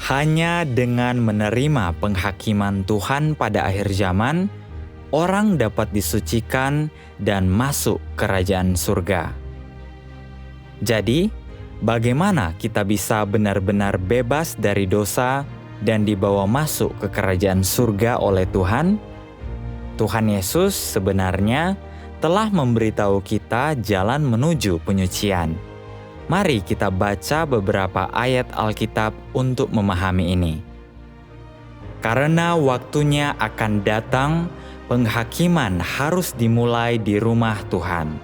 Hanya dengan menerima penghakiman Tuhan pada akhir zaman, orang dapat disucikan dan masuk kerajaan surga. Jadi, bagaimana kita bisa benar-benar bebas dari dosa dan dibawa masuk ke kerajaan surga oleh Tuhan? Tuhan Yesus sebenarnya telah memberitahu kita jalan menuju penyucian. Mari kita baca beberapa ayat Alkitab untuk memahami ini. Karena waktunya akan datang, penghakiman harus dimulai di rumah Tuhan.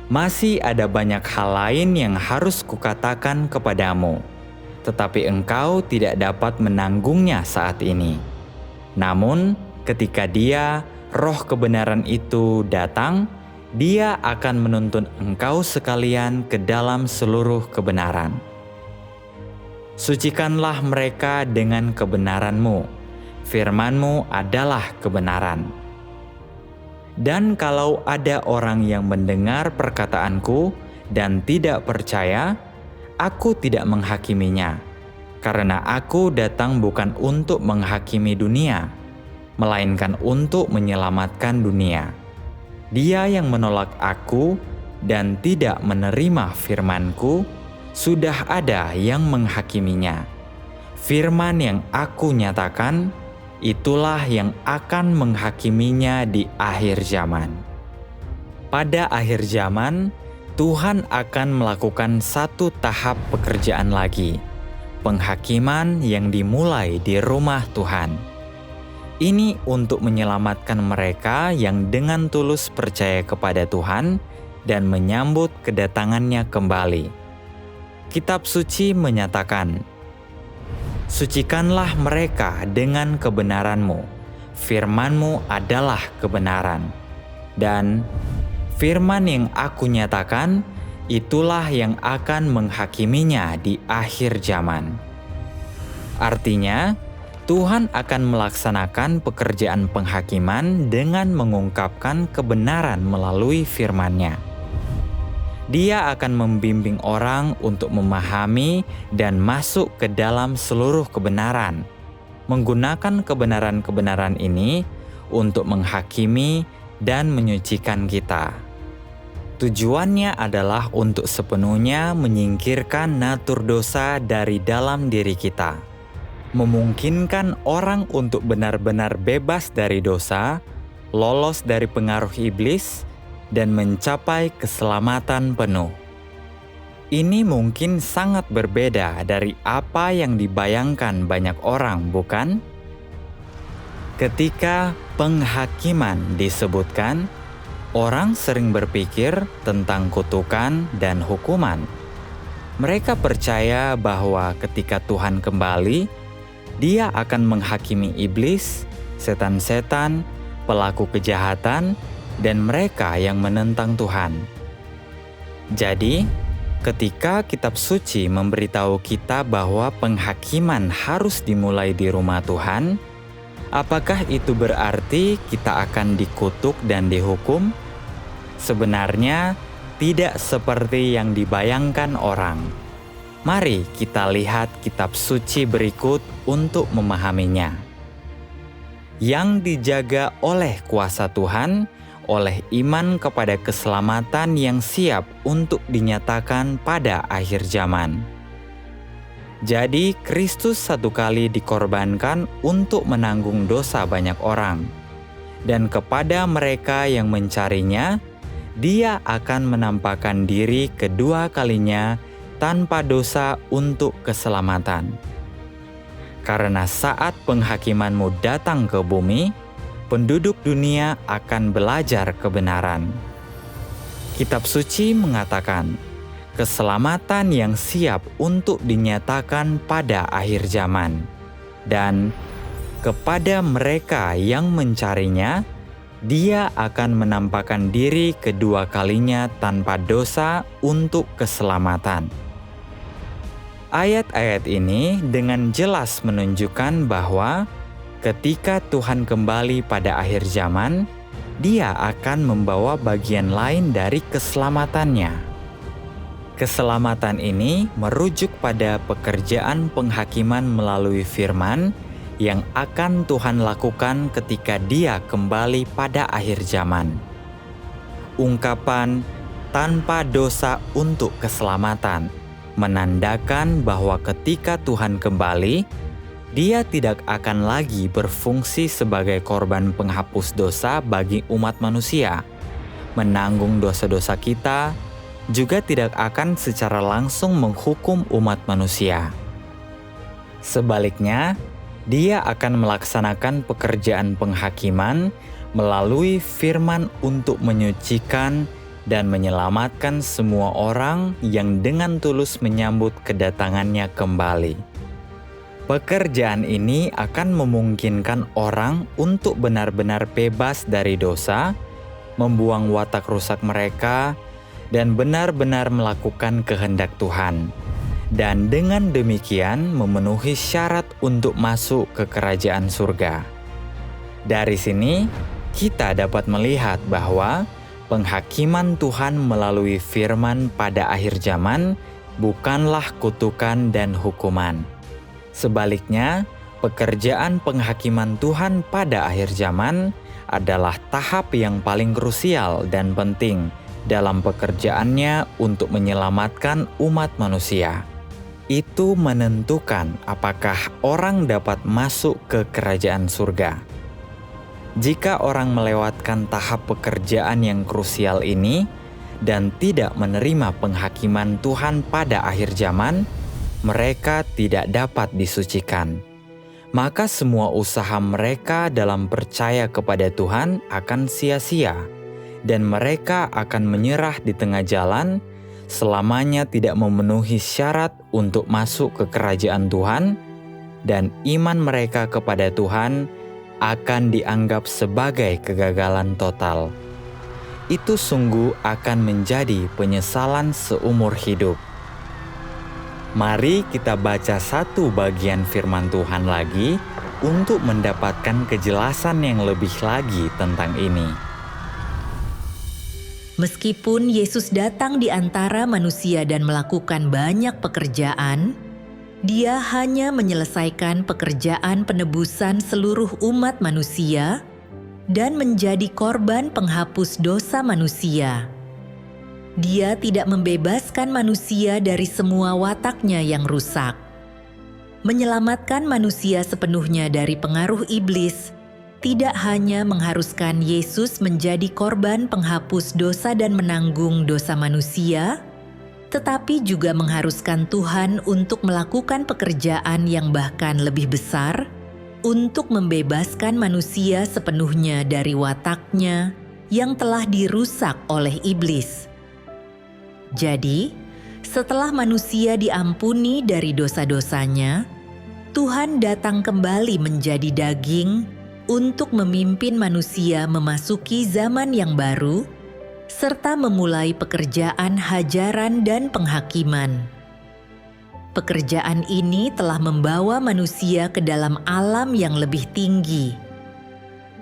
Masih ada banyak hal lain yang harus kukatakan kepadamu, tetapi engkau tidak dapat menanggungnya saat ini. Namun, ketika Dia, Roh kebenaran itu datang, Dia akan menuntun engkau sekalian ke dalam seluruh kebenaran. Sucikanlah mereka dengan kebenaran-Mu. Firman-Mu adalah kebenaran. Dan kalau ada orang yang mendengar perkataanku dan tidak percaya, aku tidak menghakiminya, karena aku datang bukan untuk menghakimi dunia, melainkan untuk menyelamatkan dunia. Dia yang menolak aku dan tidak menerima firman-Ku, sudah ada yang menghakiminya. Firman yang aku nyatakan, itulah yang akan menghakiminya di akhir zaman. Pada akhir zaman, Tuhan akan melakukan satu tahap pekerjaan lagi, penghakiman yang dimulai di rumah Tuhan. Ini untuk menyelamatkan mereka yang dengan tulus percaya kepada Tuhan dan menyambut kedatangannya kembali. Kitab suci menyatakan, "Sucikanlah mereka dengan kebenaran-Mu. Firman-Mu adalah kebenaran." Dan firman yang aku nyatakan, itulah yang akan menghakiminya di akhir zaman. Artinya, Tuhan akan melaksanakan pekerjaan penghakiman dengan mengungkapkan kebenaran melalui firman-Nya. Dia akan membimbing orang untuk memahami dan masuk ke dalam seluruh kebenaran, menggunakan kebenaran-kebenaran ini untuk menghakimi dan menyucikan kita. Tujuannya adalah untuk sepenuhnya menyingkirkan natur dosa dari dalam diri kita, memungkinkan orang untuk benar-benar bebas dari dosa, lolos dari pengaruh iblis, dan mencapai keselamatan penuh. Ini mungkin sangat berbeda dari apa yang dibayangkan banyak orang, bukan? Ketika penghakiman disebutkan, orang sering berpikir tentang kutukan dan hukuman. Mereka percaya bahwa ketika Tuhan kembali, Dia akan menghakimi iblis, setan-setan, pelaku kejahatan, dan mereka yang menentang Tuhan. Jadi, ketika kitab suci memberitahu kita bahwa penghakiman harus dimulai di rumah Tuhan, apakah itu berarti kita akan dikutuk dan dihukum? Sebenarnya, tidak seperti yang dibayangkan orang. Mari kita lihat kitab suci berikut untuk memahaminya. Yang dijaga oleh kuasa Tuhan, oleh iman kepada keselamatan yang siap untuk dinyatakan pada akhir zaman. Jadi, Kristus satu kali dikorbankan untuk menanggung dosa banyak orang. Dan kepada mereka yang mencarinya, Dia akan menampakkan diri kedua kalinya tanpa dosa untuk keselamatan. Karena saat penghakiman-Mu datang ke bumi, penduduk dunia akan belajar kebenaran. Kitab suci mengatakan, keselamatan yang siap untuk dinyatakan pada akhir zaman. Dan kepada mereka yang mencarinya, Dia akan menampakkan diri kedua kalinya tanpa dosa untuk keselamatan. Ayat-ayat ini dengan jelas menunjukkan bahwa ketika Tuhan kembali pada akhir zaman, Dia akan membawa bagian lain dari keselamatannya. Keselamatan ini merujuk pada pekerjaan penghakiman melalui firman yang akan Tuhan lakukan ketika Dia kembali pada akhir zaman. Ungkapan tanpa dosa untuk keselamatan menandakan bahwa ketika Tuhan kembali, Dia tidak akan lagi berfungsi sebagai korban penghapus dosa bagi umat manusia, menanggung dosa-dosa kita, juga tidak akan secara langsung menghukum umat manusia. Sebaliknya, Dia akan melaksanakan pekerjaan penghakiman melalui firman untuk menyucikan dan menyelamatkan semua orang yang dengan tulus menyambut kedatangannya kembali. Pekerjaan ini akan memungkinkan orang untuk benar-benar bebas dari dosa, membuang watak rusak mereka, dan benar-benar melakukan kehendak Tuhan. Dan dengan demikian memenuhi syarat untuk masuk ke kerajaan surga. Dari sini, kita dapat melihat bahwa penghakiman Tuhan melalui firman pada akhir zaman bukanlah kutukan dan hukuman. Sebaliknya, pekerjaan penghakiman Tuhan pada akhir zaman adalah tahap yang paling krusial dan penting dalam pekerjaannya untuk menyelamatkan umat manusia. Itu menentukan apakah orang dapat masuk ke kerajaan surga. Jika orang melewatkan tahap pekerjaan yang krusial ini dan tidak menerima penghakiman Tuhan pada akhir zaman, mereka tidak dapat disucikan. Maka semua usaha mereka dalam percaya kepada Tuhan akan sia-sia, dan mereka akan menyerah di tengah jalan selamanya tidak memenuhi syarat untuk masuk ke kerajaan Tuhan, dan iman mereka kepada Tuhan akan dianggap sebagai kegagalan total. Itu sungguh akan menjadi penyesalan seumur hidup. Mari kita baca satu bagian firman Tuhan lagi untuk mendapatkan kejelasan yang lebih lagi tentang ini. Meskipun Yesus datang di antara manusia dan melakukan banyak pekerjaan, Dia hanya menyelesaikan pekerjaan penebusan seluruh umat manusia dan menjadi korban penghapus dosa manusia. Dia tidak membebaskan manusia dari semua wataknya yang rusak. Menyelamatkan manusia sepenuhnya dari pengaruh iblis tidak hanya mengharuskan Yesus menjadi korban penghapus dosa dan menanggung dosa manusia, tetapi juga mengharuskan Tuhan untuk melakukan pekerjaan yang bahkan lebih besar untuk membebaskan manusia sepenuhnya dari wataknya yang telah dirusak oleh iblis. Jadi, setelah manusia diampuni dari dosa-dosanya, Tuhan datang kembali menjadi daging untuk memimpin manusia memasuki zaman yang baru, serta memulai pekerjaan hajaran dan penghakiman. Pekerjaan ini telah membawa manusia ke dalam alam yang lebih tinggi.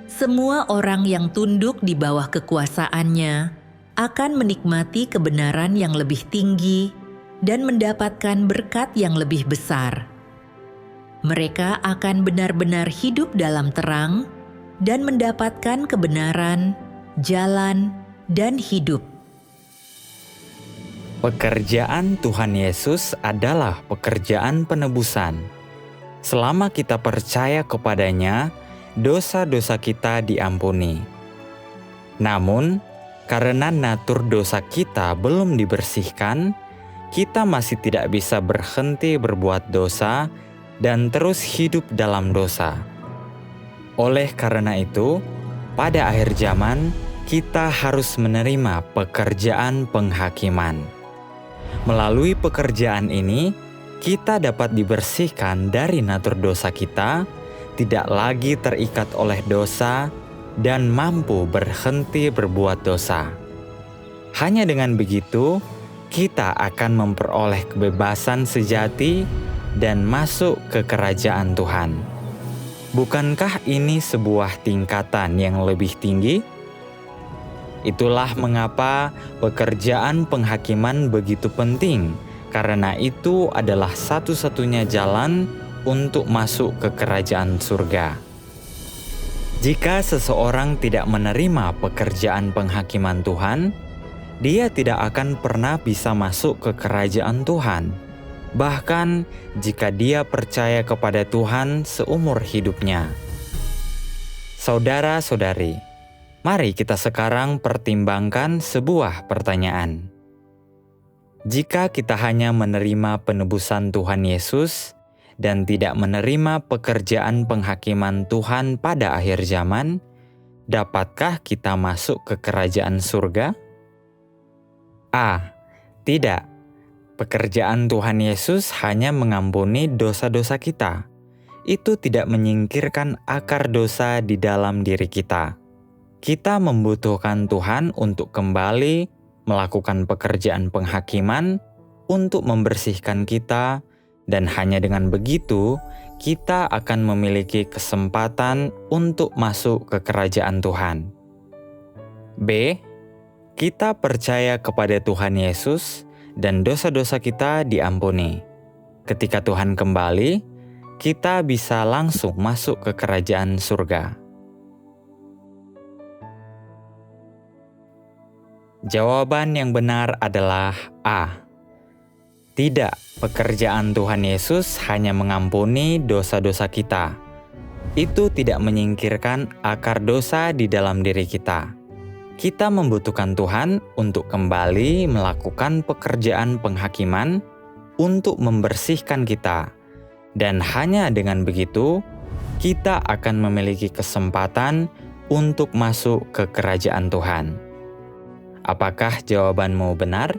Semua orang yang tunduk di bawah kekuasaannya akan menikmati kebenaran yang lebih tinggi dan mendapatkan berkat yang lebih besar. Mereka akan benar-benar hidup dalam terang dan mendapatkan kebenaran, jalan, dan hidup. Pekerjaan Tuhan Yesus adalah pekerjaan penebusan. Selama kita percaya kepadanya, dosa-dosa kita diampuni. Namun, karena natur dosa kita belum dibersihkan, kita masih tidak bisa berhenti berbuat dosa dan terus hidup dalam dosa. Oleh karena itu, pada akhir zaman, kita harus menerima pekerjaan penghakiman. Melalui pekerjaan ini, kita dapat dibersihkan dari natur dosa kita, tidak lagi terikat oleh dosa, dan mampu berhenti berbuat dosa. Hanya dengan begitu, kita akan memperoleh kebebasan sejati dan masuk ke kerajaan Tuhan. Bukankah ini sebuah tingkatan yang lebih tinggi? Itulah mengapa pekerjaan penghakiman begitu penting, karena itu adalah satu-satunya jalan untuk masuk ke kerajaan surga. Jika seseorang tidak menerima pekerjaan penghakiman Tuhan, dia tidak akan pernah bisa masuk ke kerajaan Tuhan. Bahkan jika dia percaya kepada Tuhan seumur hidupnya. Saudara-saudari, mari kita sekarang pertimbangkan sebuah pertanyaan. Jika kita hanya menerima penebusan Tuhan Yesus dan tidak menerima pekerjaan penghakiman Tuhan pada akhir zaman, dapatkah kita masuk ke kerajaan surga? A. Tidak. Pekerjaan Tuhan Yesus hanya mengampuni dosa-dosa kita. Itu tidak menyingkirkan akar dosa di dalam diri kita. Kita membutuhkan Tuhan untuk kembali melakukan pekerjaan penghakiman untuk membersihkan kita, dan hanya dengan begitu kita akan memiliki kesempatan untuk masuk ke kerajaan Tuhan. B. Kita percaya kepada Tuhan Yesus dan dosa-dosa kita diampuni. Ketika Tuhan kembali, kita bisa langsung masuk ke kerajaan surga. Jawaban yang benar adalah A. Tidak, pekerjaan Tuhan Yesus hanya mengampuni dosa-dosa kita. Itu tidak menyingkirkan akar dosa di dalam diri kita. Kita membutuhkan Tuhan untuk kembali melakukan pekerjaan penghakiman untuk membersihkan kita. Dan hanya dengan begitu, kita akan memiliki kesempatan untuk masuk ke kerajaan Tuhan. Apakah jawabanmu benar?